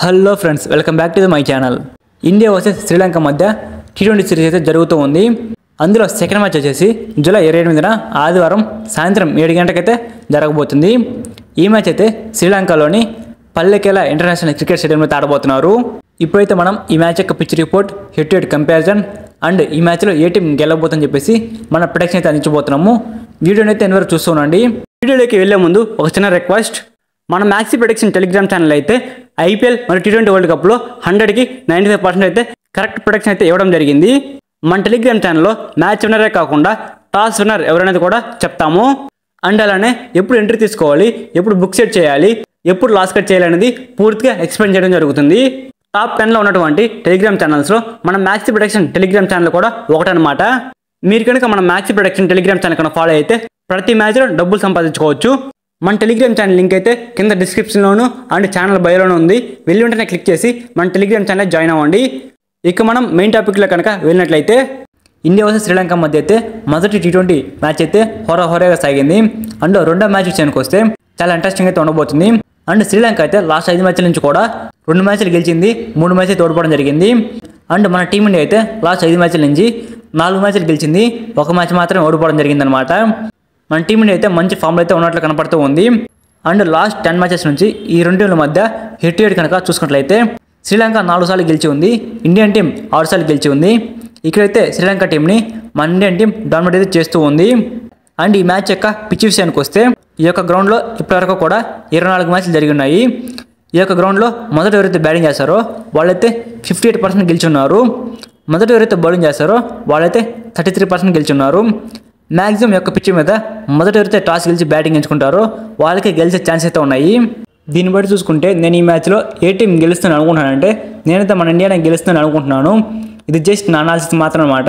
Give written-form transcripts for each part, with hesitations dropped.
Hello friends, welcome back to my channel. India versus Sri Lanka మధ్య T20 series అయితే జరుగుతూ ఉంది. అందులో సెకండ్ మ్యాచ్ వచ్చేసి జూలై 28న ఆదివారం సాయంత్రం 7 గంటలకైతే జరగబోతుంది. ఈ మ్యాచ్ అయితే శ్రీలంకలోని పల్లెకేల ఇంటర్నేషనల్ క్రికెట్ స్టేడియంలో ఆడబోతున్నారు. ఇప్పుడైతే మనం ఈ మ్యాచ్ యొక్క pitch report, head to head comparison and ఈ మ్యాచ్లో ఏ టీం గెలవబోతుందని చెప్పేసి మన ప్రొడక్షన్ అయితే అందించబోతున్నాము. వీడియోని అయితే ఎన్వరకు చూస్తూ ఉండండి. వీడియోలోకి వెళ్లే ముందు ఒక చిన్న రిక్వెస్ట్, మన మ్యాక్సీ ప్రొడక్షన్ టెలిగ్రామ్ ఛానల్ అయితే IPL మరియు T20 వరల్డ్ కప్లో 100కి 95% అయితే కరెక్ట్ ప్రొడక్షన్ అయితే ఇవ్వడం జరిగింది. మన టెలిగ్రామ్ ఛానల్లో మ్యాచ్ విన్నరే కాకుండా టాస్ విన్నర్ ఎవరనేది కూడా చెప్తాము. అండ్ అలానే ఎప్పుడు ఎంట్రీ తీసుకోవాలి, ఎప్పుడు బుక్ సెట్ చేయాలి, ఎప్పుడు లాస్ కట్ చేయాలి అనేది పూర్తిగా ఎక్స్ప్లెయిన్ చేయడం జరుగుతుంది. టాప్ 10లో ఉన్నటువంటి టెలిగ్రామ్ ఛానల్స్లో మన మ్యాక్సీ ప్రొడక్షన్ టెలిగ్రామ్ ఛానల్ కూడా ఒకటనమాట. మీరు కనుక మన మ్యాక్సీ ప్రొడక్షన్ టెలిగ్రామ్ ఛానల్ కనుక ఫాలో అయితే ప్రతి మ్యాచ్లో డబ్బులు సంపాదించుకోవచ్చు. మన టెలిగ్రామ్ ఛానల్ లింక్ అయితే కింద డిస్క్రిప్షన్లోను అండ్ ఛానల్ బయోలోనూ ఉంది. వెళ్ళి వెంటనే క్లిక్ చేసి మన టెలిగ్రామ్ ఛానల్ జాయిన్ అవ్వండి. ఇక మనం మెయిన్ టాపిక్లో కనుక వెళ్ళినట్లయితే ఇండియా వర్సెస్ శ్రీలంక మధ్య అయితే మొదటి T20 మ్యాచ్ అయితే హోరాగా సాగింది. అండ్ రెండో మ్యాచ్ విషయానికి వస్తే చాలా ఇంట్రెస్టింగ్ అయితే ఉండబోతుంది. అండ్ శ్రీలంక అయితే లాస్ట్ 5 మ్యాచ్ల నుంచి కూడా 2 మ్యాచ్లు గెలిచింది, 3 మ్యాచ్లు ఓడిపోవడం జరిగింది. అండ్ మన టీమిండియా అయితే లాస్ట్ 5 మ్యాచ్ల నుంచి 4 మ్యాచ్లు గెలిచింది, 1 మ్యాచ్ మాత్రం ఓడిపోవడం జరిగిందనమాట. మన టీంని అయితే మంచి ఫామ్లో అయితే ఉన్నట్లు కనపడుతూ ఉంది. అండ్ లాస్ట్ 10 మ్యాచెస్ నుంచి ఈ రెండు టీంల మధ్య హెడ్ టు హెడ్ కనుక చూసుకున్నట్లయితే శ్రీలంక 4 సార్లు గెలిచి ఉంది, ఇండియన్ టీం 6 సార్లు గెలిచి ఉంది. ఇక్కడైతే శ్రీలంక టీంని మన ఇండియన్ టీం డామినేట్ అయితే చేస్తూ ఉంది. అండ్ ఈ మ్యాచ్ యొక్క పిచ్ విషయానికి వస్తే ఈ యొక్క గ్రౌండ్లో ఇప్పటివరకు కూడా 24 మ్యాచ్లు జరిగి ఉన్నాయి. ఈ యొక్క గ్రౌండ్లో మొదట ఎవరైతే బ్యాటింగ్ చేస్తారో వాళ్ళైతే 58% గెలిచి ఉన్నారు. మొదట ఎవరైతే బౌలింగ్ చేస్తారో వాళ్ళైతే 33% గెలిచి ఉన్నారు. మ్యాక్సిమం యొక్క పిచ్ మీద మొదట ఎవరైతే టాస్ గెలిచి బ్యాటింగ్ ఎంచుకుంటారో వాళ్ళకి గెలిచే ఛాన్స్ అయితే ఉన్నాయి. దీన్ని బట్టి చూసుకుంటే నేను ఈ మ్యాచ్లో ఏ టీం గెలుస్తాను అనుకుంటున్నానంటే నేనైతే మన ఇండియానే గెలుస్తాను అనుకుంటున్నాను. ఇది జస్ట్ నా అనాలిసిస్ మాత్రం అనమాట.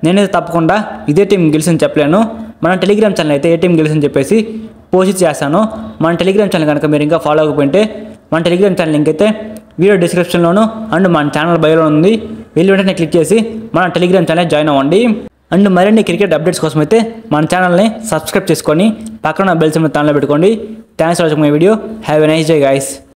నేనైతే తప్పకుండా ఇదే టీం గెలిచని చెప్పలేను. మన టెలిగ్రామ్ ఛానల్ అయితే ఏ టీం గెలిచని చెప్పేసి పోస్ట్ చేస్తాను. మన టెలిగ్రామ్ ఛానల్ కనుక మీరు ఇంకా ఫాలో అవ్వకపోతే మన టెలిగ్రామ్ ఛానల్ లింక్ అయితే వీడియో డిస్క్రిప్షన్లోను అండ్ మన ఛానల్ బయోలో ఉంది. వెళ్ళి వెంటనే క్లిక్ చేసి మన టెలిగ్రామ్ ఛానల్ జాయిన్ అవ్వండి. అండ్ మరిన్ని క్రికెట్ అప్డేట్స్ కోసం అయితే మన ఛానల్ని సబ్స్క్రైబ్ చేసుకొని పక్కన బెల్ సింబల్ తాన్లో పెట్టుకోండి. Thanks for watching my video. Have a nice day guys.